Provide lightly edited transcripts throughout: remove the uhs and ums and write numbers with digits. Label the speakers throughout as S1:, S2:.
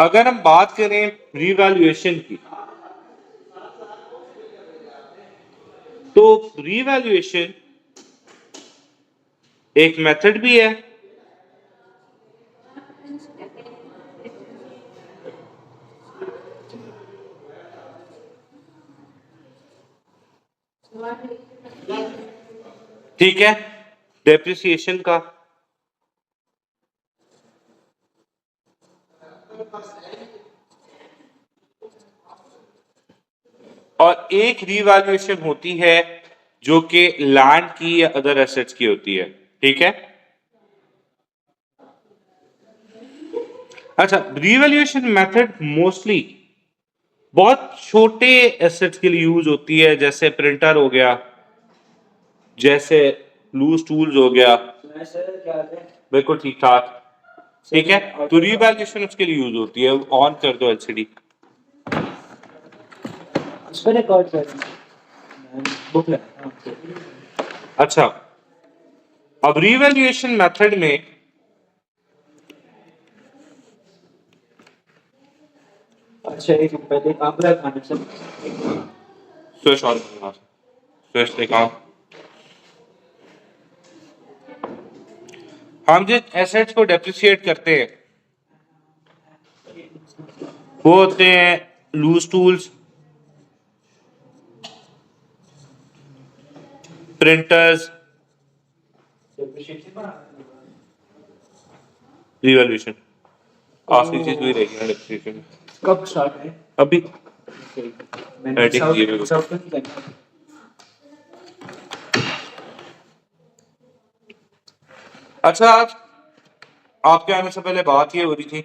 S1: अगर हम बात करें रीवैल्यूएशन की, तो रीवैल्यूएशन एक मेथड भी है ठीक है डेप्रिसिएशन का, और एक रीवैल्यूएशन होती है जो कि लैंड की या अदर एसेट्स की होती है। ठीक है, अच्छा रीवैल्यूएशन मेथड मोस्टली बहुत छोटे एसेट्स के लिए यूज होती है, जैसे प्रिंटर हो गया, जैसे लूज टूल्स हो गया। बिल्कुल ठीक ठाक, ठीक है। तो रीवैल्यूएशन उसके लिए यूज होती है। ऑन कर दो एलसीडी। अच्छा, अब रीवैल्यूएशन मेथड में
S2: अच्छा एक पहले आप खाने से
S1: स्विच ऑन करना, स्विच दिखाओ। हम जिस एसेट्स को डेप्रिसिएट करते हैं वो होते हैं लूज टूल्स, प्रिंटर्स। रीवैल्यूएशन आखिरी चीज वही रहेगी ना डेप्रिसिएशन।
S2: कब स्टार्ट है?
S1: अभी
S2: मैंने
S1: अच्छा, आज आपके आने से पहले बात ये हो रही थी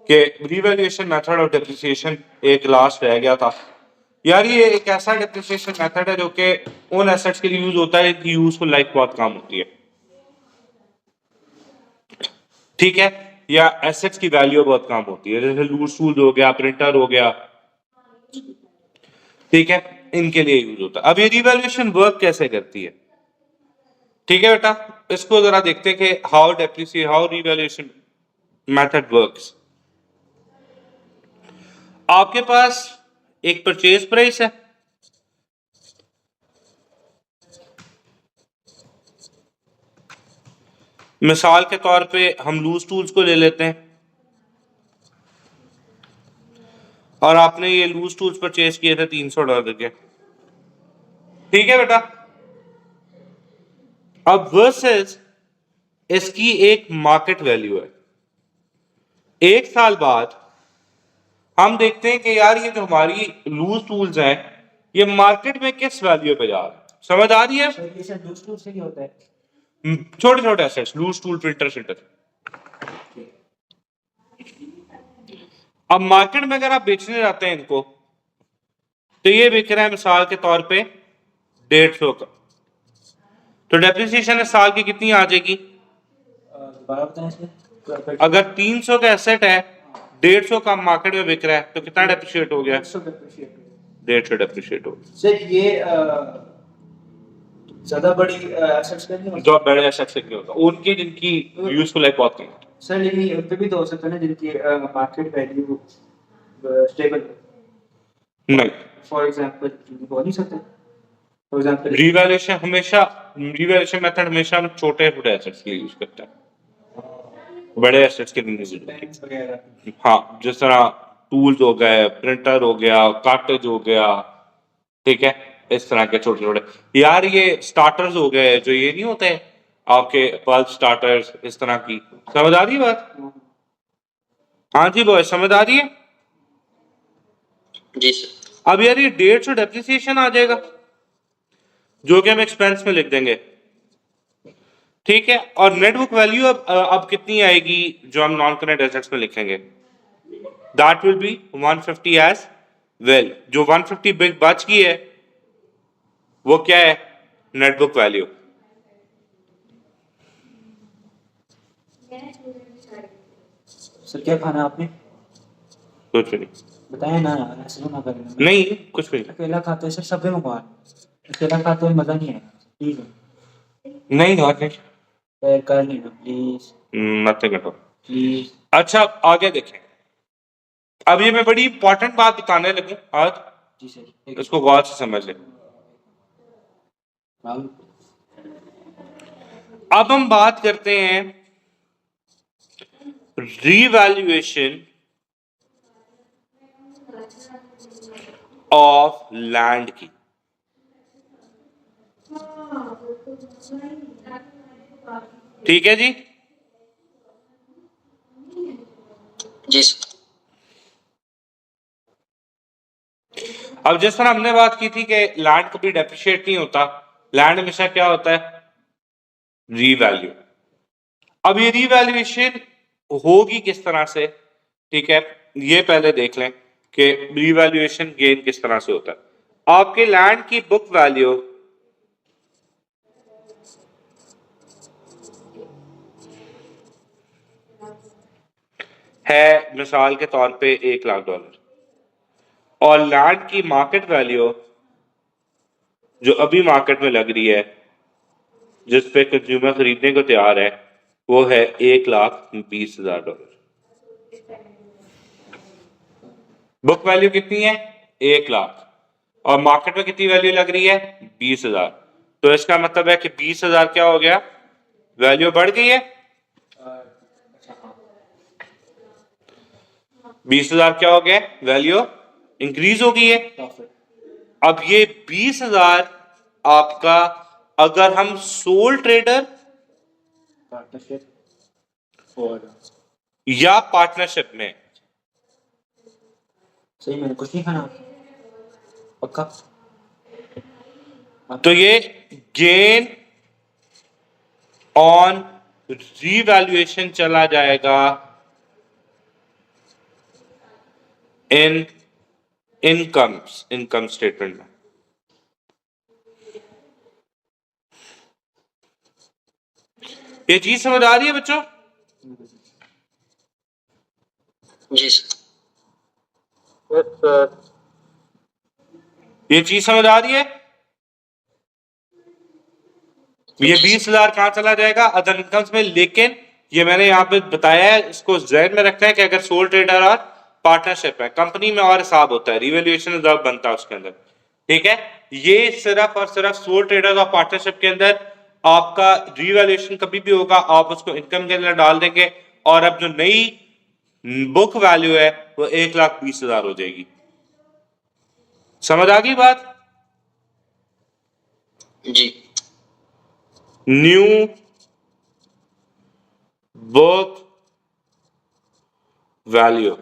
S1: कि रीवैल्यूएशन मेथड और डेप्रिसिएशन एक लास्ट रह गया था। यार ये एक ऐसा डेप्रिसिएशन मेथड है जो कि उन एसेट्स के लिए यूज होता है कि यूजफुल लाइफ बहुत कम होती है, ठीक है, या एसेट्स की वैल्यू बहुत कम होती है, जैसे लूज टूल्स हो गया, प्रिंटर हो गया, ठीक है, इनके लिए यूज होता है। अब ये रीवैल्यूएशन वर्क कैसे करती है, ठीक है बेटा, इसको जरा देखते हैं कि हाउ रीवैल्यूएशन मेथड वर्क्स। आपके पास एक परचेज प्राइस है, मिसाल के तौर पे हम लूज टूल्स को ले लेते हैं और आपने ये लूज टूल्स परचेज किए थे $300 के, ठीक है बेटा। अब वर्सेस इसकी एक मार्केट वैल्यू है। एक साल बाद हम देखते हैं कि यार ये जो हमारी लूज टूल्स हैं ये मार्केट में किस वैल्यू पे जा रहा है, समझ आ रही है? छोटे छोटे एसेट्स, लूज टूल, प्रिंटर, शिटर। अब मार्केट में अगर आप बेचने जाते हैं इनको तो ये बिक रहा है मिसाल के तौर पे 150 का, तो डेप्रिसिएशन इस साल की कितनी आ जाएगी? अगर 300 का एसेट है, 150 का मार्केट में बिक रहा है, तो कितना डेप्रिशिएट हो गया? 150 डेप्रिशिएट हो गया।
S2: सर ये ज्यादा बड़ी एसेट्स का नहीं होता,
S1: जो बड़े एसेट्स नहीं होता, उनकी जिनकी यूजफुल लाइफ बहुत कम है।
S2: सर लेकिन ये उनपे भी तो हो सकता है ना जिनकी मार्केट वैल्यू स्टेबल
S1: नहीं,
S2: फॉर एग्जांपल हो नहीं सकते। फॉर एग्जांपल
S1: रीवैल्यूएशन मेथड हमेशा हम छोटे छोटे एसेट्स के लिए यूज करते हैं, बड़े एसेट्स के लिए नहीं करते। हाँ, जिस तरह टूल्स हो गए, प्रिंटर हो गया, कार्टेज हो गया, ठीक है, इस तरह के छोटे छोटे। यार ये स्टार्टर्स हो गए, जो ये नहीं होते आपके बल्ब स्टार्टर्स, इस तरह की, समझ आ रही है बात? हाँ जी बॉय, समझ आ रही है?
S3: जी सर।
S1: अब यार ये 150 डेप्रिसिएशन आ जाएगा जो कि हम एक्सपेंस में लिख देंगे, ठीक है। और नेट बुक वैल्यू अब कितनी आएगी जो हम नॉन करेंट एसेट्स में लिखेंगे? That will be 150 as well. जो 150 बिग बच गई है वो क्या है? Net book value.
S2: सर क्या खाना आपने?
S1: कुछ नहीं
S2: बताया ना, ऐसे ना करें।
S1: नहीं, कुछ नहीं।
S2: अकेला खाते सर, सब मंगवा, अकेला खाते हुए मजा नहीं आएगा, ठीक है?
S1: नहीं और नहीं
S2: कर लेना please,
S1: nothing at all.
S2: Please.
S1: अच्छा आगे देखें, अब ये मैं बड़ी इंपॉर्टेंट बात बताने लगूं आज,
S2: जी सर।
S1: इसको गौर से समझ लें।
S2: हाँ।
S1: अब हम बात करते हैं रीवैल्यूएशन ऑफ लैंड की। ठीक है जी।
S3: जी सर।
S1: अब जिस तरह हमने बात की थी कि लैंड कभी डेप्रिशिएट नहीं होता, लैंड हमेशा क्या होता है, रीवैल्यू। अब ये रीवैल्यूएशन होगी किस तरह से, ठीक है, ये पहले देख लें कि रीवैल्यूएशन गेन किस तरह से होता है। आपके लैंड की बुक वैल्यू है मिसाल के तौर पे $1,00,000 और लैंड की मार्केट वैल्यू जो अभी मार्केट में लग रही है, जिस पे कंज्यूमर खरीदने को तैयार है, वो है $1,20,000। बुक वैल्यू कितनी है, 1,00,000, और मार्केट में कितनी वैल्यू लग रही है, 20,000। तो इसका मतलब है कि 20,000 क्या हो गया, वैल्यू बढ़ गई है। 20,000 क्या हो गया, वैल्यू इंक्रीज हो गई है। अब ये 20,000 आपका, अगर हम सोल ट्रेडर
S2: पार्टनरशिप और
S1: या पार्टनरशिप में,
S2: सही, मैंने कुछ नहीं खाना पक्का।
S1: तो ये गेन ऑन रीवैल्यूएशन चला जाएगा इन इनकम स्टेटमेंट में। ये चीज समझ आ रही है बच्चों?
S3: जी सर।
S1: ये चीज समझ आ रही है? ये 20,000 कहां चला जाएगा, अदर इनकम्स में। लेकिन ये मैंने यहां पे बताया है, इसको जहन में रखना है कि अगर सोल ट्रेडर और पार्टनरशिप है, कंपनी में और हिसाब होता है, रिवैल्यूएशन रिजर्व बनता है उसके अंदर, ठीक है। ये सिर्फ और सिर्फ सोल ट्रेडर और पार्टनरशिप के अंदर आपका रिवैल्यूएशन कभी भी होगा, आप उसको इनकम के अंदर डाल देंगे, और अब जो नई बुक वैल्यू है वो 1,20,000 हो जाएगी। समझ आ गई बात?
S3: जी।
S1: New book value.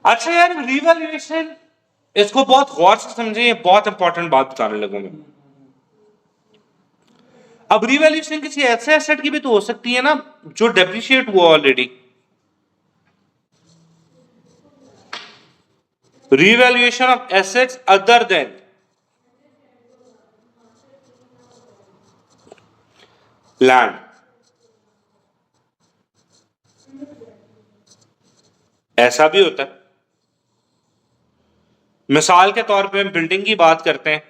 S1: अच्छा यार, रिवैल्यूएशन, इसको बहुत गौर से समझे, ये बहुत इंपॉर्टेंट बात बताने लगूं मैं। अब रिवैल्यूएशन किसी ऐसे एसेट की भी तो हो सकती है ना जो डेप्रिशिएट हुआ already. Revaluation of assets other than land, ऐसा भी होता है। मिसाल के तौर पे हम बिल्डिंग की बात करते हैं,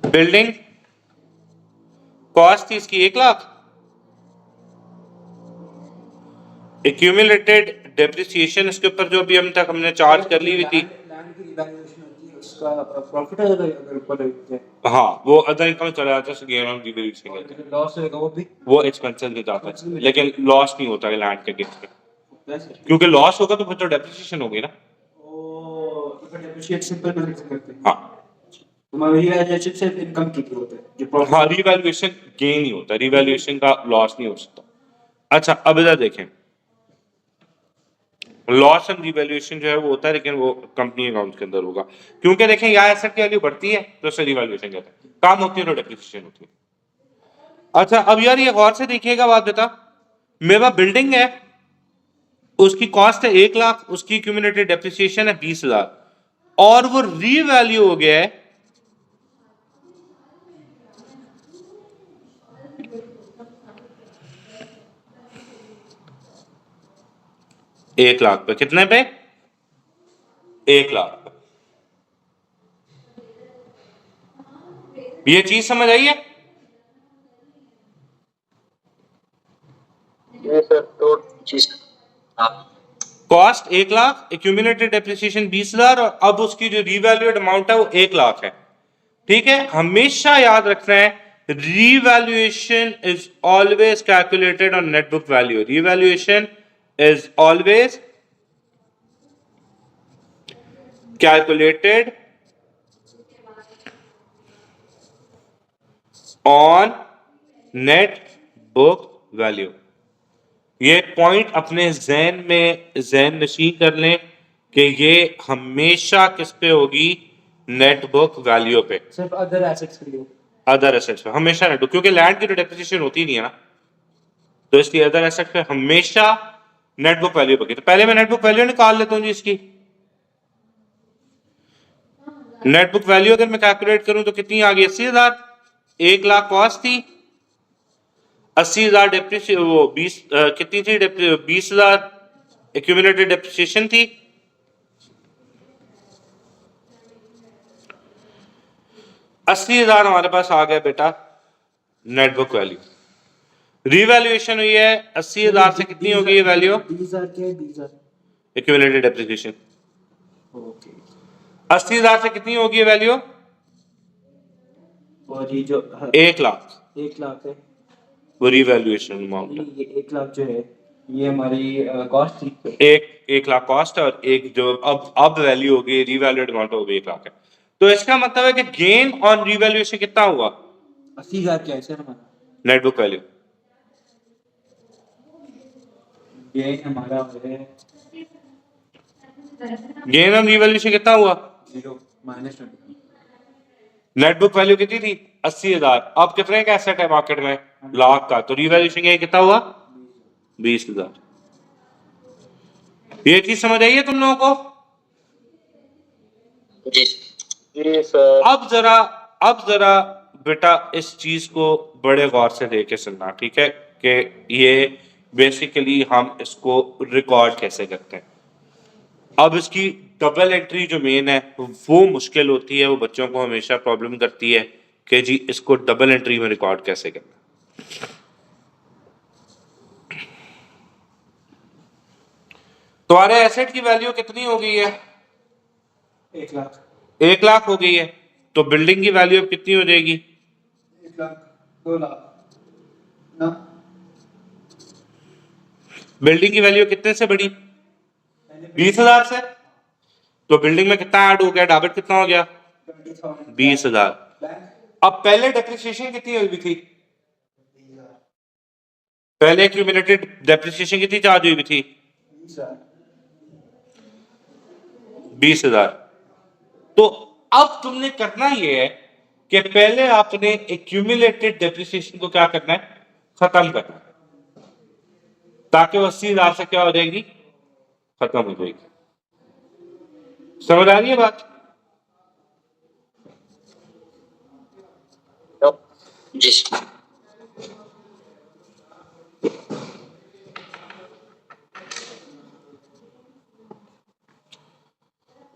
S1: बिल्डिंग कॉस्ट थी इसकी 1,00,000, एक्यूमुलेटेड डेप्रिसिएशन इसके ऊपर जो भी हम तक हमने चार्ज कर ली हुई थी,
S2: लैंड की रिवैल्यूएशन होती है, उसका प्रॉफिट है अगर ऊपर है,
S1: हाँ, वो अदर इनकम चला जाता है, गेन ऑन रिवैल्यूएशन कहते हैं।
S2: लॉस होगा वो भी
S1: वो एक्सपेंसेस में जाता है, लेकिन लॉस नहीं होता है लैंड के केस में,
S2: वैसे।
S1: क्योंकि लॉस होगा तो फिर तो डेप्रिसिएशन होगी ना।
S2: ओ, तो डेप्रिशिएट सिंपल मैनेज करते हैं।
S1: हाँ
S2: तुम्हारी रिवैल्यूएशन से इनकम की होता है जो प्रॉफिट।
S1: हाँ, रिवैल्यूएशन गेन ही होता है, रिवैल्यूएशन का लॉस नहीं हो सकता। अच्छा, अब इधर देखें, लॉस एंड रिवैल्यूएशन जो है वो होता है, लेकिन वो कंपनी अकाउंट के अंदर होगा, क्योंकि देखें यहाँ एसेट की वैल्यू बढ़ती है तो उसे रिवैल्यूएशन कहते हैं, काम होती है तो डेप्रिसिएशन होती है। अच्छा, अब यार ये गौर से देखिएगा बात बता, मेरे पास बिल्डिंग है, उसकी कॉस्ट है 1,00,000, उसकी क्यूमुलेटेड डेप्रिसिएशन है 20,000, और वो रीवैल्यू हो गया है 1,00,000 पे। कितने पे? 1,00,000 पे। ये चीज समझ आई है?
S3: जी सर तो जी सर हाँ
S1: कॉस्ट 1 लाख, एक्यूमुलेटेड डेप्रिसिएशन 20,000 और अब उसकी जो रीवैल्यूएड अमाउंट है वो 1 लाख है। ठीक है, हमेशा याद रखना है revaluation is always calculated on net book value. Revaluation is always calculated on net book value. ये पॉइंट अपने जहन नशीं कर लें कि ये हमेशा किस पे होगी, नेट बुक वैल्यू पे,
S2: सिर्फ अदर एसेट्स के लिए।
S1: अदर एसेट्स पे हमेशा नेट, क्योंकि लैंड की तो डेप्रिसिएशन होती नहीं है ना, तो इसलिए अदर एसेट पे हमेशा नेट बुक वैल्यू पे। तो पहले मैं नेट बुक वैल्यू निकाल लेता हूं जी इसकी। नेट बुक वैल्यू अगर मैं कैलकुलेट करूं तो कितनी आ गई, 80,000। 1 लाख कॉस्ट थी, 80,000 डेप्रिसिएशन, वो 20 कितनी थी, 20,000 एक्यूमुलेटेड डेप्रिसिएशन थी। $80,000 हमारे पास आ गया बेटा नेट बुक वैल्यू। रीवैल्यूएशन हुई है 80,000 से, कितनी होगी ये वैल्यू,
S2: 20,000 के 20,000।
S1: Accumulated depreciation.
S2: ओके।
S1: 80,000 से कितनी होगी ये वैल्यू,
S2: और ये जो
S1: 1 लाख,
S2: 1 लाख है,
S1: वो रीवैल्यूएशन अमाउंट है।
S2: ये 1 लाख जो है ये हमारी कॉस्ट थी।
S1: एक लाख कॉस्ट है और एक जो अब वैल्यू होगी, रीवैल्यूएड अमाउंट होगी 1 लाख है। तो इसका मतलब है कि गेन ऑन रीवैल्यूएशन कितना हुआ,
S2: 80,000 क्या है सर हमारा?
S1: Net book value.
S2: ये हमारा है
S1: गेन ऑन रीवैल्यूएशन कितना हुआ,
S2: 0 -20।
S1: नेट बुक वैल्यू कितनी थी, 80,000। अब कितने का एसेट है मार्केट में, लाख का, तो रीवैल्यूएशन ये कितना हुआ, 20,000। ये चीज समझ आई है तुम लोगों को?
S3: जी सर
S1: अब जरा बेटा इस चीज को बड़े गौर से देके सुनना, ठीक है, कि ये बेसिकली हम इसको रिकॉर्ड कैसे करते हैं। अब इसकी डबल एंट्री जो मेन है वो मुश्किल होती है, वो बच्चों को हमेशा प्रॉब्लम करती है कि जी इसको डबल एंट्री में रिकॉर्ड कैसे करना। तुम्हारे एसेट की वैल्यू कितनी हो गई है,
S2: 1 लाख।
S1: 1 लाख हो गई है, तो बिल्डिंग की वैल्यू अब कितनी हो जाएगी,
S2: 1 लाख 2 लाख ना।
S1: बिल्डिंग की वैल्यू कितने से बढ़ी, 20,000 से। तो बिल्डिंग में कितना ऐड हो गया, डेबिट कितना हो गया, 20,000। अब पहले डेप्रिसिएशन कितनी हुई थी, पहले एक्यूमुलेटेड डेप्रिसिएशन कितनी चार्ज हुई थी, 20,000। तो अब तुमने करना ये है कि पहले आपने एक्यूमुलेटेड डेप्रिसिएशन को क्या करना है, खत्म करना है, ताकि वो 80,000 से क्या हो जाएगी, खत्म हो जाएगी। समझ आ रही है बात?
S3: जी सर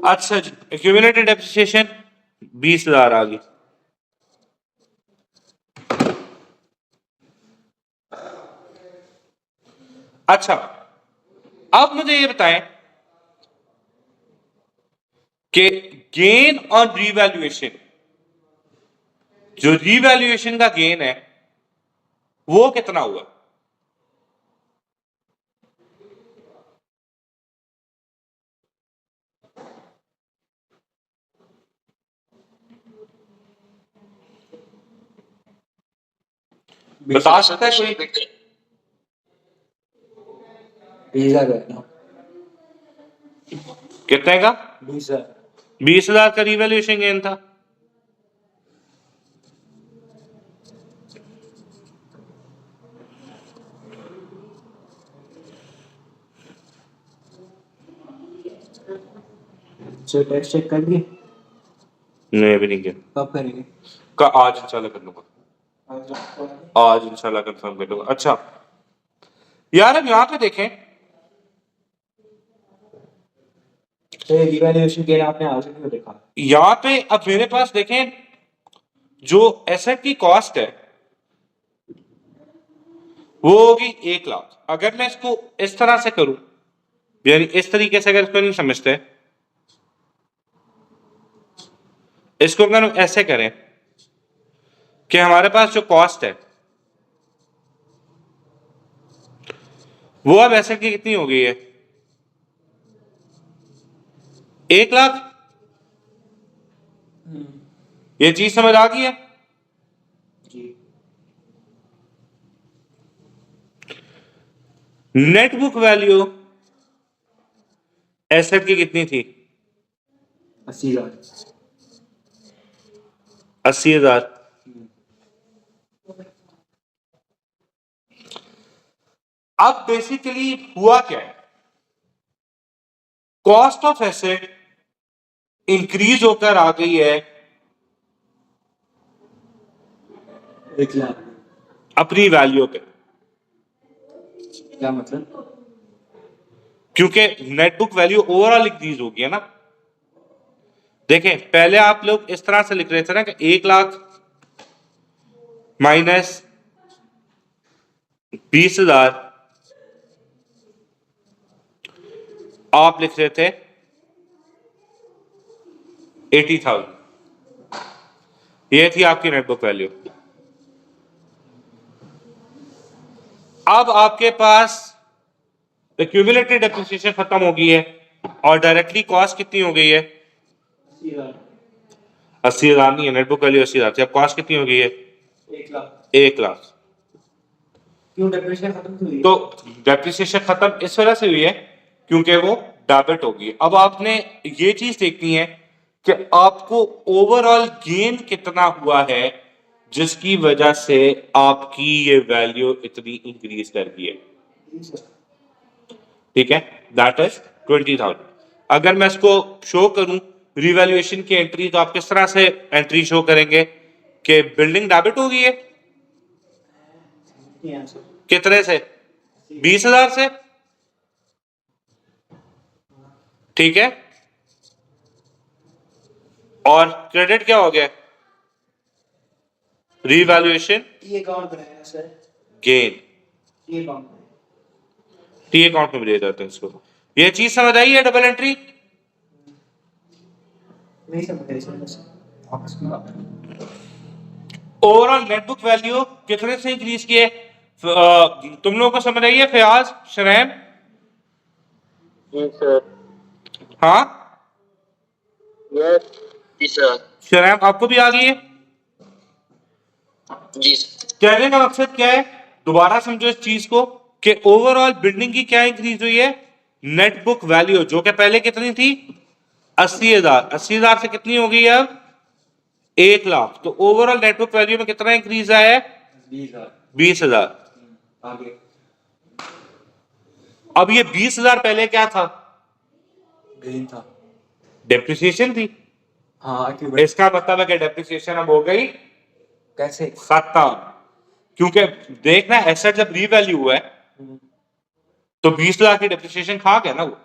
S1: अच्छा जी, एक्यूमुलेटेड डेप्रिसिएशन 20,000 आ गई। अच्छा, अब मुझे ये बताएं कि गेन ऑन रीवैल्यूएशन, जो रीवैल्यूएशन का गेन है वो कितना हुआ, बता सकता है कोई?
S2: 20,000 है ना।
S1: कितने का,
S2: 20,000।
S1: 20,000 का रीवैल्यूएशन गेन था।
S2: सर टैक्स चेक कर दिए?
S1: नहीं अभी नहीं किया,
S2: कब करेंगे?
S1: का आज इंशाल्लाह कर लूंगा, आज इंशाल्लाह कंफर्म कर लूंगा। अच्छा यार अब यहां पे देखें,
S2: रिवैल्यूएशन गेन आपने आज क्यों देखा?
S1: यहां पे अब मेरे पास देखें जो एसेट की कॉस्ट है वो होगी 1 लाख। अगर मैं इसको इस तरह से करूं, यानी इस तरीके से, अगर इसको नहीं समझते, इसको अगर हम ऐसे करें कि हमारे पास जो कॉस्ट है वो अब एसेट की कितनी हो गई है, 1 लाख। ये चीज समझ आ गई है?
S2: जी।
S1: नेट बुक वैल्यू एसेट की कितनी थी?
S2: 80,000।
S1: 80,000। अब बेसिकली हुआ क्या है, कॉस्ट ऑफ एसेट इंक्रीज होकर आ गई है
S2: 1 लाख।
S1: अपनी वैल्यू पे,
S2: क्या मतलब?
S1: क्योंकि net book value overall increase होगी है ना। देखें, पहले आप लोग इस तरह से लिख रहे थे ना कि 1 लाख माइनस 20,000, आप लिख रहे थे 80,000। ये थी आपकी नेट बुक वैल्यू। अब आपके पास एक्यूमुलेटेड डेप्रिसिएशन खत्म हो गई है और डायरेक्टली कॉस्ट कितनी हो गई है?
S2: 80,000।
S1: 80,000 नहीं है, नेट बुक वैल्यू 80,000 थी, अब कॉस्ट कितनी हो गई है?
S2: 1 लाख।
S1: 1 लाख।
S2: क्यों डेप्रिसिएशन खत्म हुई?
S1: तो डेप्रिसिएशन खत्म इस वजह से हुई है क्योंकि वो डेबिट होगी। अब आपने ये चीज देखनी है कि आपको ओवरऑल गेन कितना हुआ है जिसकी वजह से आपकी ये वैल्यू इतनी इंक्रीज कर गई है। ठीक है, दैट इज 20,000। अगर मैं इसको शो करूं रिवैल्यूएशन की एंट्री, तो आप किस तरह से एंट्री शो करेंगे कि बिल्डिंग डेबिट हो गई है कितने से? 20,000 से। ठीक है, और क्रेडिट क्या हो गया? रिवैल्यूएशन
S2: ये अकाउंट बनाया सर।
S1: गेन,
S2: ये अकाउंट
S1: टी अकाउंट में भेजा जाता है इसको। ये चीज समझ आई है डबल एंट्री?
S2: नहीं समझ सर। वापस
S1: ओवरऑल नेट बुक वैल्यू कितने से इंक्रीज किए? तुम लोगों को समझ आई है? फयाज, शरैम?
S3: जी सर।
S1: हाँ,
S3: यस जी सर।
S1: शरैम आपको भी आ गई है?
S3: जी सर।
S1: कहने का मकसद क्या है, दोबारा समझो इस चीज को, कि ओवरऑल बिल्डिंग की क्या इंक्रीज हुई है? नेट बुक वैल्यू, जो कि पहले कितनी थी? 80,000। 80,000 से कितनी हो गई है अब? 1 लाख। तो ओवरऑल नेट बुक वैल्यू में कितना इंक्रीज आया है?
S2: 20,000।
S1: 20,000।
S2: आगे
S1: अब ये 20,000 पहले क्या था?
S2: गेन था।
S1: डेप्रिसिएशन थी।
S2: हाँ accumulate।
S1: इसका मतलब है कि डेप्रिसिएशन अब हो गई
S2: कैसे?
S1: खत्म, क्योंकि देखना एसेट जब रीवैल्यू हुआ है तो 20,000 की डेप्रिसिएशन खा गया ना वो।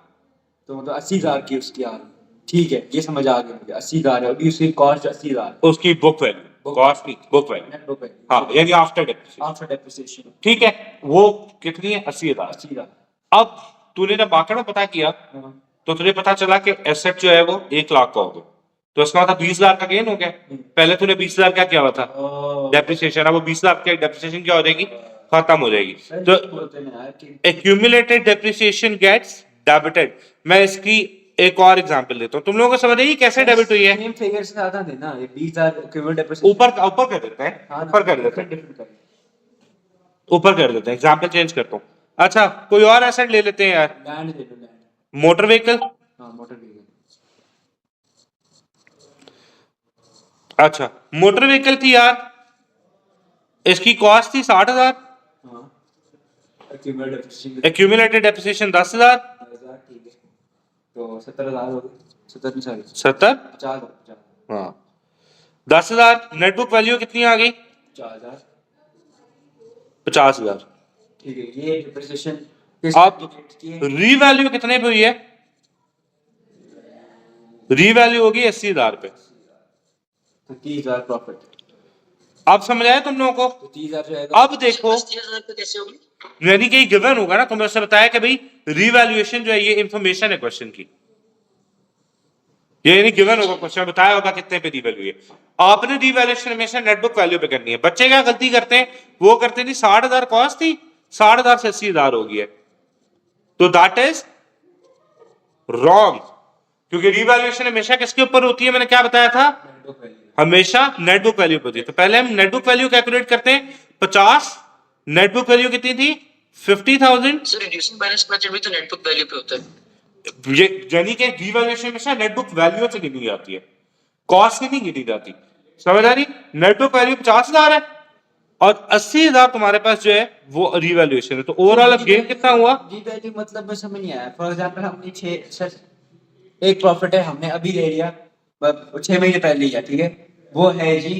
S2: तो मतलब 80,000 की उसकी आ रही। ठीक है, ये समझ आ गया मुझे। 80,000 है अभी, उसकी कॉस्ट 80,000।
S1: उसकी बुक वैल्यू, कॉस्ट की बुक वैल्यू।
S2: नेट बुक है।
S1: हाँ, यानी आफ्टर डेप्रिसिएशन।
S2: After depreciation.
S1: ठीक है, वो कितनी है? 80,000।
S2: 80,000।
S1: अब तूने जब मार्केट में पता किया तो तुझे पता चला कि एसेट जो है वो 1 लाख का हो गया, तो इसका मतलब 20,000 का गेन हो गया। पहले तूने 20,000 क्या किया हुआ था? डेप्रिसिएशन। अब वो 20,000 की डेप्रिसिएशन क्या हो जाएगी? खत्म हो जाएगी। तो
S2: बोलते हैं यार कि
S1: एक्यूमुलेटेड डेप्रिसिएशन गेट्स डेबिटेड। मैं इसकी एक और एग्जांपल देता हूं, तुम लोगों को समझ आई कैसे डेबिट हुई है?
S2: सेम फिगर से ज्यादा देना। ये 20,000 क्यूमुलेटिव डेप्रिसिएशन
S1: ऊपर ऊपर कर देते हैं,
S2: हाँ ना,
S1: ऊपर कर देते हैं,
S2: डिफरेंट कर।
S1: ऊपर कर देते हैं, एग्जांपल चेंज करता हूं। अच्छा, कोई और एसेट ले लेते हैं यार।
S2: लैंड ले लो, लैंड।
S1: Motor vehicle.
S2: हाँ मोटर व्हीकल।
S1: अच्छा, मोटर व्हीकल थी यार, इसकी कॉस्ट थी 60,000,
S2: हाँ क्यूमुलेटिव डेप्रिसिएशन
S1: एक्यूमुलेटेड डेप्रिसिएशन 10,000,
S2: 10,000। ठीक है, तो 70,000 हो गए। 70 नहीं, सॉरी
S1: 70।
S2: 50,000।
S1: हाँ, 10,000। नेट बुक वैल्यू कितनी आ गई?
S2: 50,000।
S1: 50,000।
S2: ठीक है, ये डेप्रिसिएशन
S1: अब रीवैल्यू कितने पे हुई है? रीवैल्यू होगी 80,000 पे।
S2: तो 30,000 प्रॉफिट।
S1: अब समझ आया तुम लोगों को?
S2: तो 30,000 जो आएगा
S1: अब देखो
S3: 80,000 का कैसे होगी?
S1: यानी कि गिवन होगा ना, तुमने उससे बताया कि भाई रिवैल्यूएशन जो है ये इंफॉर्मेशन है क्वेश्चन की, ये नहीं गिवन होगा, क्वेश्चन बताया होगा कितने पे रिवैल्यू है। आपने रिवैल्यूएशन हमेशा नेटबुक वैल्यू पे करनी है। बच्चे क्या गलती करते हैं, वो करते नहीं 60,000 कॉस्ट थी, 60,000 से 80,000 हो गई है, तो दैट इज रॉन्ग, क्योंकि रिवैल्यूएशन हमेशा किसके ऊपर होती है, मैंने क्या बताया था,
S2: नेटवर्क वैल्यू।
S1: हमेशा नेटबुक वैल्यू पे होती है। तो पहले हम नेटबुक वैल्यू कैलकुलेट करते हैं, 50, नेटबुक वैल्यू कितनी थी 50,000,
S3: सर रिड्यूसिंग बैलेंस मेथड भी तो नेटबुक वैल्यू पे होता है।
S1: ये यानी कि रिवैल्यूएशन हमेशा नेटबुक वैल्यू से गिनी जाती है, कॉस्ट से नहीं गिनी जाती, समझ आ रही? नेटबुक वैल्यू 50,000 है और 80,000 तुम्हारे पास जो है वो रिवैल्यूएशन है, तो ओवरऑल अब गेन कितना हुआ?
S2: रिवैल्यू मतलब मैं समझ नहीं आया। फॉर एग्जांपल हमने 6 एक प्रॉफिट है, हमने अभी ले लिया, 6 महीने पहले लिया, ठीक है, वो है जी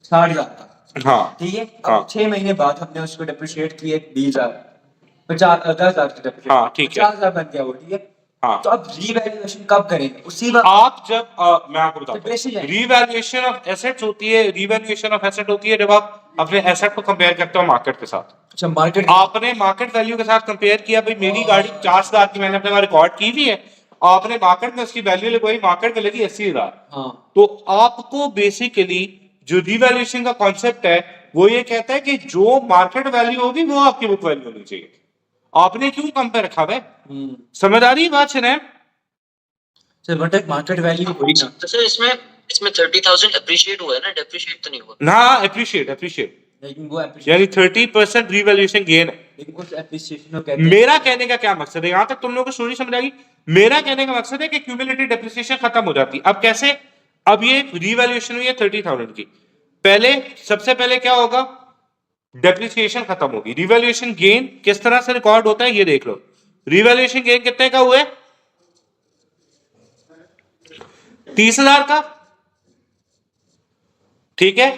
S2: 60,000 का,
S1: हाँ
S2: ठीक है।
S1: हाँ।
S2: अब 6 महीने बाद हमने उसको डेप्रिशिएट किए 20,000, 10,000 की डेप्रिशिएट,
S1: हाँ, ठीक है।
S2: 50,000 बन गया वो, ठीक है।
S1: हाँ।
S2: तो अब रिवैल्यूएशन कब करेंगे? उसी वक्त
S1: आप जब मैं आपको बताता
S2: Depreciation
S1: हूँ,
S2: है।
S1: रिवैल्यूएशन ऑफ एसेट्स होती है, रिवैल्यूएशन ऑफ एसेट होती है जब आप अपने एसेट को कंपेयर करते हो मार्केट के साथ।
S2: अच्छा, मार्केट
S1: आपने मार्केट वैल्यू के साथ कंपेयर किया, भाई मेरी गाड़ी 50,000 की मैंने अपने रिकॉर्ड की हुई है, आपने मार्केट में उसकी वैल्यू लगाई, मार्केट में लगी 80,000,
S2: हाँ
S1: तो आपको बेसिकली जो रिवैल्यूएशन का कॉन्सेप्ट है वो ये कहता है कि जो मार्केट वैल्यू होगी वो आपकी बुक वैल्यू होनी चाहिए। आपने क्यों कम पे रखा है? समझ आ रही है बात सुने?
S2: सर बट मार्केट वैल्यू हुई ना,
S3: तो सर इसमें इसमें 30,000 अप्रिशिएट हुआ है ना, डेप्रिशिएट तो नहीं हुआ।
S1: ना, अप्रिशिएट अप्रिशिएट
S2: लेकिन वो
S1: यानी 30% रिवैल्यूएशन गेन है।
S2: लेकिन उस एप्रिसिएशन को कहते हैं।
S1: मेरा कहने का क्या मकसद है, यहां तक तुम लोगों को स्टोरी समझ आएगी। मेरा कहने का मकसद है कि क्यूमुलेटिव डेप्रिसिएशन खत्म हो जाती है। अब कैसे? अब ये रिवैल्यूएशन हुई है 30,000 की, पहले सबसे पहले क्या होगा, डेप्रिसिएशन खत्म होगी, रिवैल्यूएशन गेन किस तरह से रिकॉर्ड होता है ये देख लो। रिवैल्यूएशन गेन कितने का हुआ है? 30,000 का, ठीक है।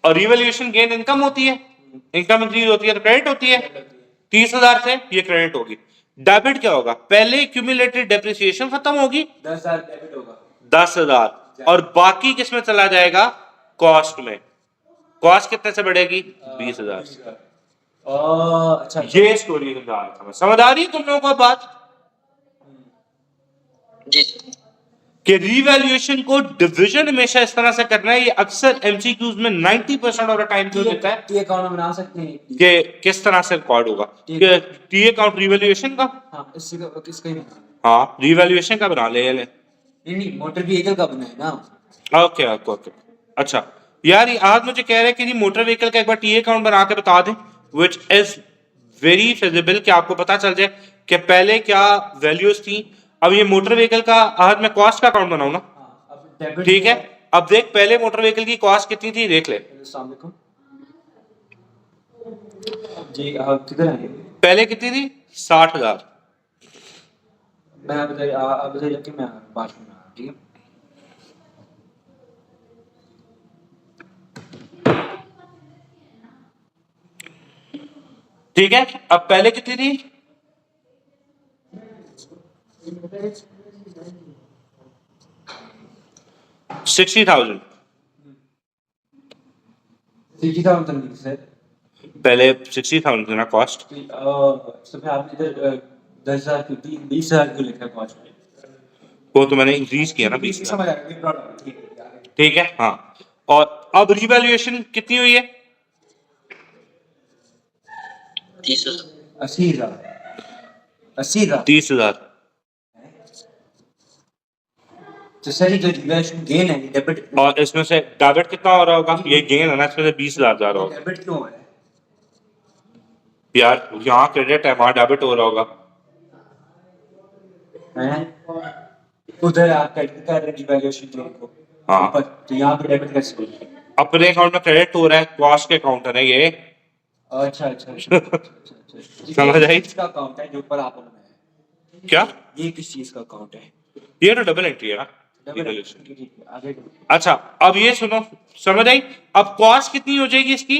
S1: और रिवैल्यूएशन गेन इनकम होती है, इनकम इंक्रीज होती है तो क्रेडिट होती है, 30,000 से ये क्रेडिट होगी। डेबिट क्या होगा? पहले क्यूमुलेटेड डेप्रिसिएशन खत्म होगी
S2: 10,000 डेबिट होगा,
S1: 10,000 और बाकी किस में चला जाएगा? कॉस्ट में। कॉस्ट कितने से बढ़ेगी? 20,000 से।
S2: अच्छा
S1: ये स्टोरी समझा रहा था मैं, समझ आ रही है तुम लोगों को बात
S3: जी
S1: कि रिवैल्यूएशन को डिवीजन हमेशा इस तरह से करना है। ये अक्सर एमसीक्यूज में 90% ऑफ द टाइम क्यों देता है
S2: टी अकाउंट बना सकते हैं
S1: कि किस तरह से रिकॉर्ड होगा, कि टी अकाउंट रिवैल्यूएशन का,
S2: हाँ, इससे किसका नहीं
S1: हाँ रिवैल्यूएशन का बना ले।
S2: नहीं, मोटर व्हीकल का बना है ना।
S1: ओके ओके ओके, अच्छा यार ये आज मुझे कह रहे हैं कि जी मोटर व्हीकल का एक बार टी अकाउंट बना के बता दें, विच इज वेरी फिजिबल, कि आपको पता चल जाए कि पहले क्या वैल्यूज थी। अब ये मोटर व्हीकल का आज मैं कॉस्ट का अकाउंट बनाऊं ना,
S2: हाँ, अब डेबिट
S1: ठीक है। अब देख पहले मोटर व्हीकल की कॉस्ट कितनी थी देख ले,
S2: अस्सलाम वालेकुम जी, आप किधर हैं?
S1: पहले कितनी थी? 60,000।
S2: मैं आप बताइए कि मैं बात कर रहा हूँ, ठीक है।
S1: ठीक है, अब पहले कितनी थी? 60,000।
S2: 60,000 नहीं सर,
S1: पहले 60,000 थी ना कॉस्ट,
S2: तो फिर आपने इधर 10,000 की 20,000 क्यों लिखा है कॉस्ट में?
S1: वो तो मैंने इंक्रीज किया ना 20,000,
S2: समझ आ गया, प्रॉब्लम ठीक है आगे।
S1: ठीक है। हाँ, और अब रिवैल्यूएशन कितनी हुई है?
S3: 30,000
S2: 80,000
S1: 30,000।
S2: तो सर ये जो रिवैल्यूएशन गेन है डेबिट,
S1: और इसमें से डेबिट कितना हो रहा होगा? ये गेन है ना, इसमें से 20,000 जा रहा होगा।
S2: डेबिट क्यों है?
S1: यार यहाँ क्रेडिट है, वहां डेबिट हो रहा होगा।
S2: हैं? उधर आप क्रेडिट कर रहे हैं रिवैल्यूएशन गेन को,
S1: हाँ।
S2: ऊपर, तो यहाँ पे डेबिट कैसे होगा?
S1: अपने अकाउंट में क्रेडिट हो रहा है, कॉस्ट के अकाउंट है ये।
S2: अच्छा।
S1: समझ आई?
S2: किसका अकाउंट है जो ऊपर आपने बनाया
S1: क्या?
S2: है? ये किस चीज का अकाउंट है?
S1: ये तो डबल एंट्री है ना
S2: डबल
S1: रिवैल्यूएशन।
S2: ठीक है, आगे
S1: अच्छा अब ये सुनो, समझ आई? अब कॉस्ट कितनी हो जाएगी इसकी?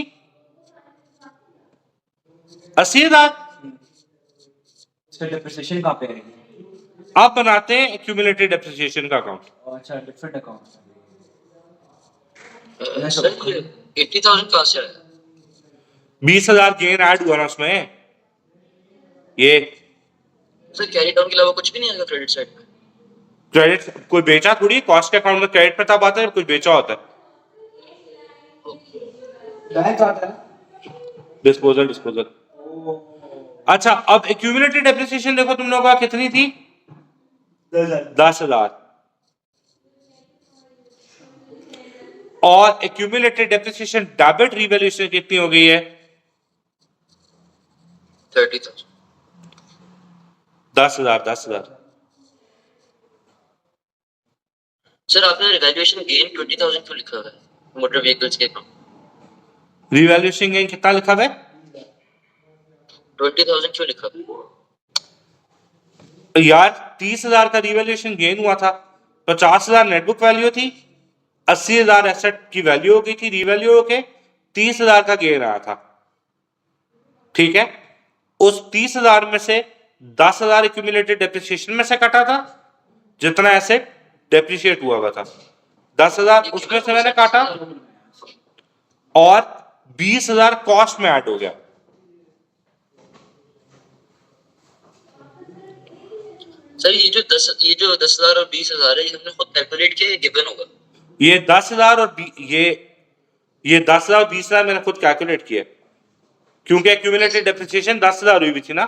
S1: 80,000।
S2: सर डेप्रिसिएशन कहाँ पे आएगी?
S1: आप बनाते हैं एक्यूमुलेटेड डेप्रिसिएशन का अकाउंट।
S2: अच्छा, डिफरेंट अकाउंट।
S3: सर ये 80,000 कहाँ से आया?
S1: 20,000 गेन ऐड हुआ ना उसमें। ये
S3: सर कैरी डाउन के अलावा कुछ भी नहीं आएगा क्रेडिट साइड में?
S1: क्रेडिट कोई बेचा थोड़ी, कॉस्ट के अकाउंट में क्रेडिट पे तब आता है कुछ बेचा होता है।
S2: बैंक आता है।
S1: डिस्पोजल। अच्छा, अब एक्यूमुलेटेड डेप्रिसिएशन देखो तुम लोगों का कितनी थी? 10,000। और एक्यूमुलेटेड डेप्रिसिएशन डेबिट रिवैल्यूएशन कितनी हो गई है?
S3: 30,000।
S1: 10,000।
S3: सर आपने रिवैल्यूएशन गेन 20,000 क्यों लिखा हुआ है मोटर व्हीकल्स के अकाउंट?
S1: रिवैल्यूएशन गेन कितना लिखा हुआ है?
S3: 20,000 क्यों लिखा हुआ है?
S1: यार 30,000 का रिवैल्यूएशन गेन हुआ था, 50,000 नेटबुक वैल्यू थी, 80,000 एसेट की वैल्यू हो गई थी, रिवैल्यू होके 30,000 का गेन आया था। ठीक है, उस 30,000 में से 10,000 एक्यूमुलेटेड डेप्रिसिएशन में से कटा था, जितना एसेट डेप्रिशिएट हुआ था 10,000 उसमें से मैंने काटा, और 20,000 कॉस्ट में ऐड हो गया।
S3: सर ये जो 10,000 और 20,000 है ये हमने खुद कैलकुलेट किया, ये गिवन होगा?
S1: ये 10,000 और ये 10,000 20,000 मैंने खुद कैलकुलेट किया, क्योंकि एक्यूमुलेटेड डेप्रिसिएशन 10,000 हुई भी थी ना।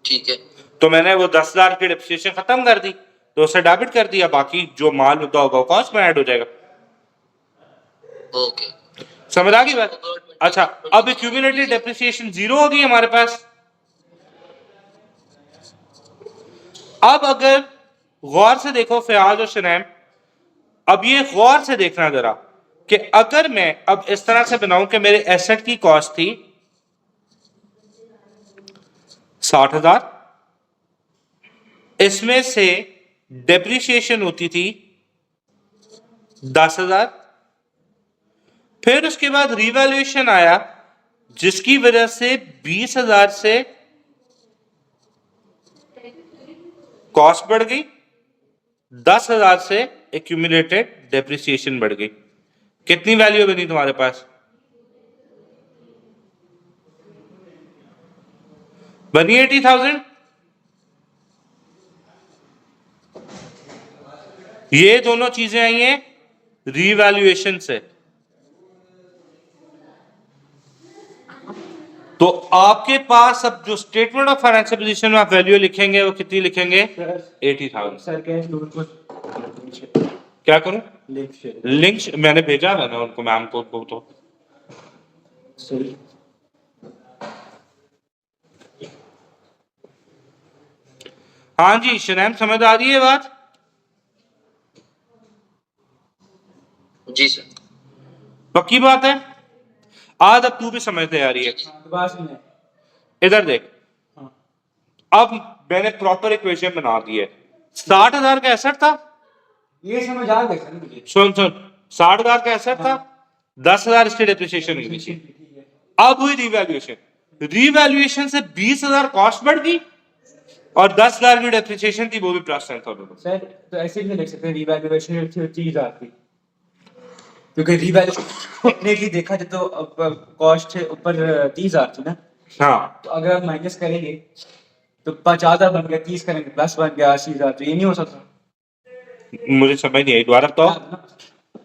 S3: ठीक है।
S1: तो मैंने वो 10,000 की डेप्रिसिएशन खत्म कर दी, तो उसे डेबिट कर दिया, बाकी जो माल होता होगा कॉस्ट में ऐड हो जाएगा।
S3: ओके।
S1: समझ आ गई बात? अच्छा, अब एक्यूमुलेटेड डेप्रिसिएशन 0 होगी हमारे पास। अब अगर गौर से देखो फयाज और शनैम, अब ये गौर से देखना जरा कि अगर मैं अब इस तरह से बनाऊं कि मेरे एसेट की कॉस्ट थी 60,000, इसमें से डेप्रिसिएशन होती थी 10,000, फिर उसके बाद रिवैल्यूएशन आया जिसकी वजह से 20,000 से कॉस्ट बढ़ गई, 10,000 से एक्यूमुलेटेड डेप्रिसिएशन बढ़ गई। कितनी वैल्यू बनी तुम्हारे पास? बनी 80,000। ये दोनों चीजें आई हैं रिवैल्यूएशन से। तो आपके पास अब जो स्टेटमेंट ऑफ फाइनेंशियल पोजीशन में आप वैल्यू लिखेंगे वो कितनी लिखेंगे? 80,000।
S2: सर कैश फ्लो को
S1: क्या करूं?
S2: लिंक
S1: मैंने भेजा है ना उनको, मैम को तो।
S2: सही।
S1: हाँ जी शनैम, समझ आ रही है बात?
S3: जी सर।
S1: पक्की बात है? आज अब तू भी समझते आ रही है।
S2: बस में
S1: इधर देख, अब मैंने प्रॉपर इक्वेशन बना दी है। 60,000 का एसेट था,
S2: ये समझ आ गया सर मुझे।
S1: सुन 60,000 का एसेट था, 10,000 इसकी डेप्रिसिएशन हुई थी। अब हुई रिवैल्यूएशन, रिवैल्यूएशन से 20,000 कॉस्ट बढ़ गई और 10,000 की डेप्रिसिएशन थी, वो भी प्लस 10,000।
S2: सर तो ऐसे भी लिख सकते हैं रिवैल्यूएशन चीज आती, क्योंकि रिवैल्यूएशन ने की देखा जाए तो कॉस्ट ऊपर 30,000 थी ना।
S1: हाँ,
S2: तो अगर हम माइनस करेंगे तो 50,000 बन गया, 30 करेंगे प्लस बन गया 80,000, तो ये नहीं हो सकता।
S1: मुझे समझ नहीं आई, दोबारा तो।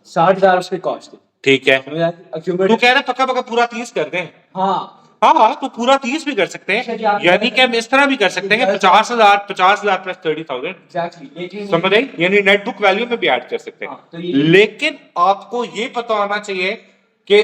S2: 60,000 उसकी कॉस्ट है।
S1: ठीक है,
S2: समझ आ गई?
S1: तू
S2: accumulated-
S1: कह रहा पक्का पक्का पूरा 30 कर दें?
S2: हाँ
S1: हाँ, तो पूरा 30 भी कर सकते हैं, यानी कि हम इस तरह भी कर सकते हैं कि 50,000 प्लस 30,000।
S2: एग्जैक्टली ये चीज
S1: समझ आई? यानी नेट बुक वैल्यू में भी ऐड कर सकते हैं।
S2: हाँ, तो ये-
S1: लेकिन आपको ये पता होना चाहिए कि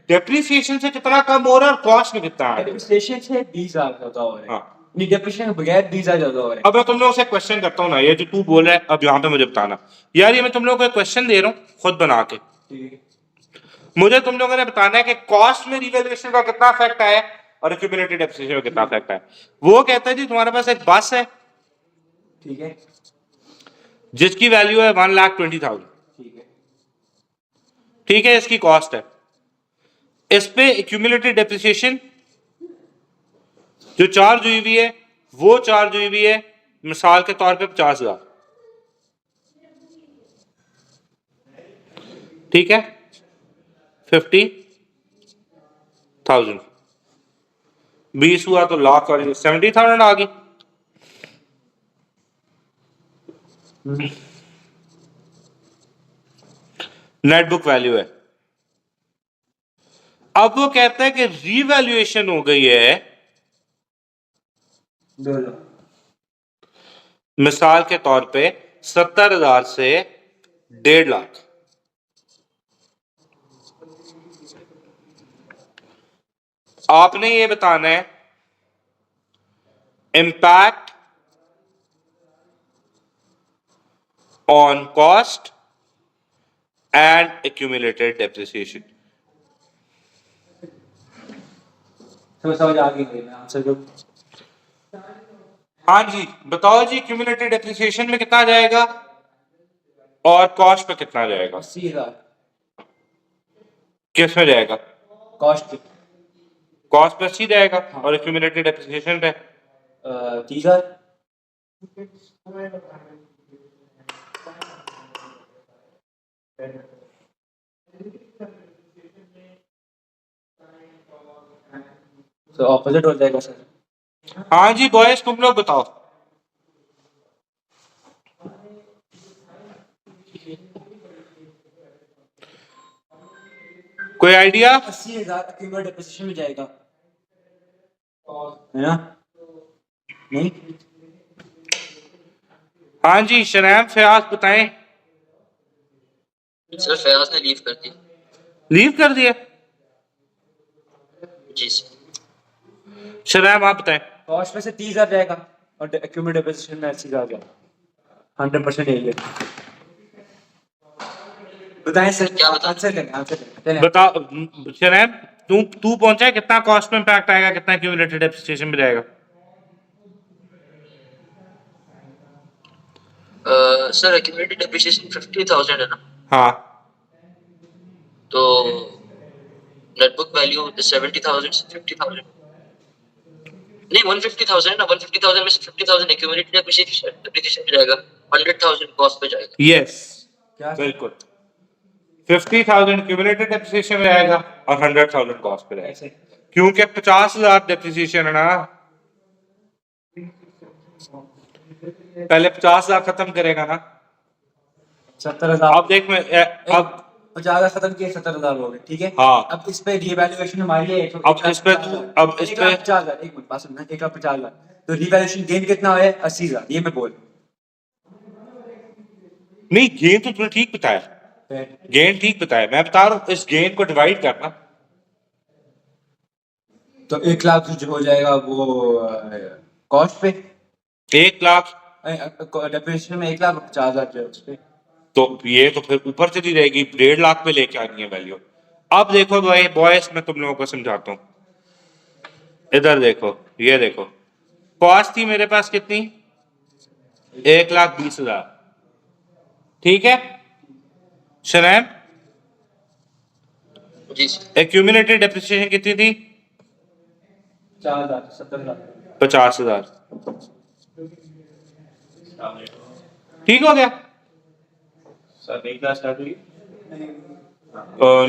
S1: डेप्रिसिएशन से कितना कम हो रहा है और कॉस्ट में कितना है।
S2: डेप्रिसिएशन से 20,000 ज्यादा हो रहा है।
S1: हाँ।
S2: नहीं, डेप्रिसिएशन के बगैर 20,000 ज्यादा हो रहा है।
S1: अब मैं तुम लोगों से क्वेश्चन करता हूँ ना, ये जो तू बोल रहा है अब यहाँ पे मुझे बताना। यार ये मैं तुम लोगों को एक क्वेश्चन दे रहा हूँ खुद बना के,
S2: ठीक है।
S1: मुझे तुम लोगों ने बताना है कि कॉस्ट में रिवैल्यूएशन का कितना इफेक्ट आया है और एक्यूमुलेटेड डेप्रिसिएशन का कितना इफेक्ट आया है। वो कहता है जी तुम्हारे पास एक बस है
S2: ठीक है।
S1: जिसकी वैल्यू है 1,20,000।
S2: ठीक है।
S1: ठीक है, इसकी कॉस्ट है, इस पे एक्यूमुलेटेड डेप्रिसिएशन जो चार्ज हुई हुई है वो चार्ज हुई हुई है मिसाल के तौर पे 50,000। ठीक है, 50,000, 20 हुआ तो लाख और 70,000 आ गई। नेट बुक वैल्यू है। अब वो कहता है कि रीवैल्यूएशन हो गई है,
S2: 2 लाख।
S1: मिसाल के तौर पे 70,000 से 1.5 लाख। आपने ये बताना है impact on cost and accumulated depreciation.
S2: समझ आ गई मेरी आंसर जो।
S1: हाँ जी, बताओ जी, एक्यूमुलेटेड डेप्रिसिएशन में कितना जाएगा और कॉस्ट पे कितना जाएगा?
S2: 80,000
S1: किस में जाएगा?
S2: कॉस्ट।
S1: कॉस्ट पे 80 जाएगा और एक्यूमुलेटेड डेप्रिसिएशन पे
S2: 30,000। तो ऑपोजिट हो जाएगा सर।
S1: हाँ जी बॉयज, तुम लोग बताओ। कोई आइडिया?
S2: 80,000 एक्यूमुलेटेड डेप्रिसिएशन में जाएगा, है ना? नहीं?
S1: हाँ जी शनाम फयाज बताएं।
S3: सर फयाज ने लीव कर दी।
S1: लीव कर दिया?
S3: जी सर।
S1: शनाम आप बताएं।
S2: कॉस्ट में से 30,000 जाएगा और एक्यूमुलेटेड डेप्रिसिएशन में 80,000 जाएगा। 100% यही है। बताएं सर,
S3: क्या बताएं?
S2: आंसर करें।
S1: बताओ शनाम, तू पहुंचा है, कितना कॉस्ट में इम्पैक्ट आएगा, कितना एक्यूमुलेटेड डेप्रिसिएशन में जाएगा?
S3: सर एक्यूमुलेटेड डेप्रिसिएशन 50,000 है ना,
S1: हाँ
S3: तो नेट बुक वैल्यू 70,000 से 50,000, नहीं 150,000 है ना, 150,000 में से 50,000 एक्यूमुलेटेड डेप्रिसिएशन पे जाएगा, 100,000 कॉस्ट पे जाएगा।
S1: यस
S2: क्या
S1: बिल्कुल, 50,000 एक्यूमुलेटेड डेप्रिसिएशन में जाएगा और 100,000 कॉस्ट पे जाएगा,
S2: ऐसे?
S1: क्योंकि 50,000 डेप्रिसिएशन है ना। पहले 50,000 खत्म करेगा ना।
S2: 70,000।
S1: अब देख मैं अब
S2: 50,000 खत्म किए, 70,000 हो गए, ठीक है।
S1: हाँ।
S2: अब इस पे रीवैल्यूएशन हमारी है
S1: अब इस पे तू अब इस पे
S2: 1,50,000। एक मिनट बात सुनना, 1,50,000 तो रीवैल्यूएशन गेन कितना है? 80,000। ये मैं बोल
S1: नहीं, गेन तो तूने ठीक बताया, गेन ठीक बताया, मैं बता रहा हूँ इस गेन को डिवाइड करना।
S2: तो 1 लाख जो हो जाएगा वो कॉस्ट पे,
S1: 1 लाख
S2: डेप्रिसिएशन में 1,50,000 जो है उस पे।
S1: तो ये तो फिर ऊपर चली जाएगी, 1.5 लाख पे लेके आनी है वैल्यू। अब देखो भाई बॉयस, मैं तुम लोगों को समझाता हूँ, इधर देखो, ये देखो, कॉस्ट थी मेरे पास कितनी? 1,20,000, ठीक है शनाम?
S3: जी सर।
S1: एक्यूमुलेटेड डेप्रिसिएशन कितनी थी?
S2: 50,000, 70,000।
S1: 50,000, ठीक हो गया
S4: सर नई क्लास स्टार्ट हुई?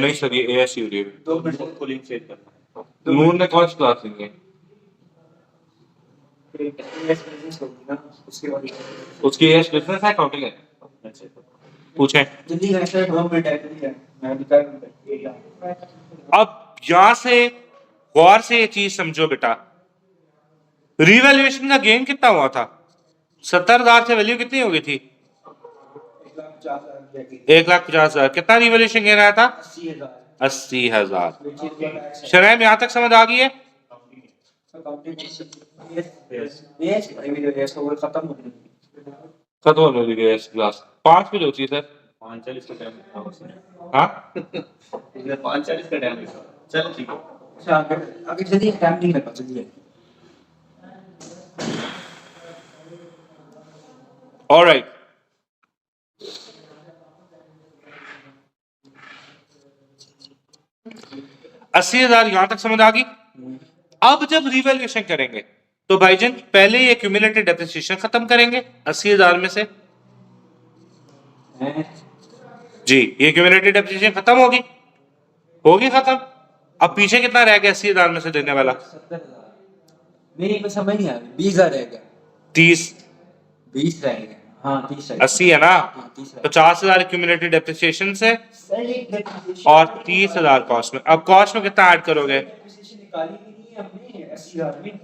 S1: नहीं सर, ये एएससी हो रही है।
S4: 2 मिनट को लिंक सेट करना।
S1: नूर ने कौन सी क्लास ली है? उसकी एएस बिजनेस है, अकाउंटिंग है।
S4: अच्छा
S1: पूछें।
S2: जल्दी करें सर, 2 मिनट है, जल्दी करें। मैं भी कर दूंगा।
S1: अब यहां से गौर से ये चीज समझो बेटा, रीवैल्यूएशन का गेन कितना हुआ था? 70,000 से वैल्यू कितनी हो गई थी? 1,50,000। कितना रिवॉल्यूशन गेन आया था? 80,000। शराब यहां तक समझ आ गई है? खत्म होने लगी है क्लास, 5 बजे होती है सर।
S4: 5:40 का टाइम लिखा उसने।
S1: हाँ
S4: 5:40 का टाइम लिखा। चल ठीक है।
S2: अच्छा आगे जल्दी, टाइम नहीं मेरे पास, जल्दी।
S1: ऑलराइट, अस्सी हजार यहां तक समझ आ गई। अब जब रिवैल्यूएशन करेंगे तो भाईजान पहले ये एक्यूमुलेटेड डेप्रिसिएशन खत्म करेंगे 80,000 में से। जी, ये एक्यूमुलेटेड डेप्रिसिएशन खत्म होगी। होगी खत्म। अब पीछे कितना रह गया 80,000 में से देने वाला?
S2: 70,000 नहीं, मैं समझ नहीं आया, 20,000 रह गया,
S1: 30।
S2: 20 रह गया, हाँ 30 रह गया,
S1: 80 है ना,
S2: हाँ 30 रह गया।
S1: 50,000 एक्यूमुलेटेड डेप्रिसिएशन से
S2: सर ये depreciation
S1: और 30,000 कॉस्ट में। अब कॉस्ट में कितना ऐड करोगे?
S2: depreciation निकाली भी नहीं है हमने 80,000 में।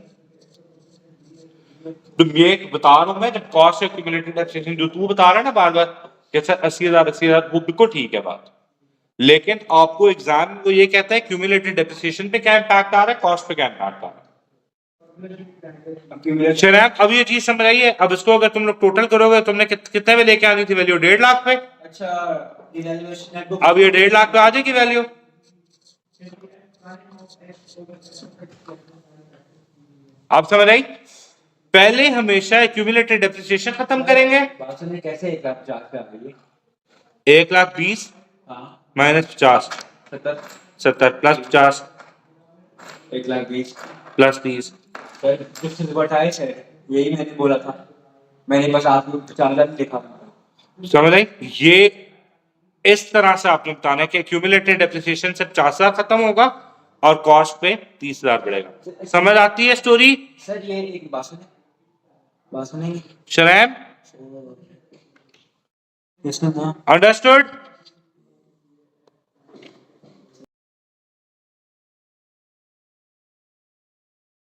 S1: तो ये बता रहा हूं मैं, जब कॉस्ट एक्यूमुलेटेड डेप्रिसिएशन जो तू बता रहा है ना बार बार कि सर 80,000 वो बिल्कुल ठीक है बात, लेकिन आपको एग्जाम में वो ये कहता है क्यूमुलेटेड डेप्रिसिएशन पे क्या इम्पैक्ट आ रहा है, कॉस्ट पे क्या इम्पैक्ट आ रहा है। शराब, अब ये चीज समझ आई है। अब इसको अगर तुम लोग टोटल करोगे, तुमने कितने में लेके आनी थी वैल्यू? 1.5 लाख पे।
S2: अच्छा evaluation netbook
S1: अब ये 1.5 लाख पे आ जाएगी वैल्यू। आप समझ आई? पहले हमेशा एक्यूमुलेटेड डेप्रिसिएशन खत्म करेंगे।
S2: बात सुनिए, कैसे 1,50,000 पे आ गई?
S1: 1,20,000
S2: हाँ
S1: माइनस 50,
S2: 70,
S1: 70 प्लस 50
S2: 1,20,000
S1: प्लस 30।
S2: सर कुछ रिपोर्ट आए सर, यही मैंने बोला था, मैंने बस आपको 50,000 लिखा था।
S1: समझ आई? ये इस तरह से आपने बताना है कि एक्यूमुलेटेड डेप्रिसिएशन से 50,000 खत्म होगा और कॉस्ट पे 30,000 बढ़ेगा। समझ आती है स्टोरी?
S2: सर ये एक बात सुनेंगे?
S1: शरैम,
S2: यस मैम।
S1: अंडरस्टूड?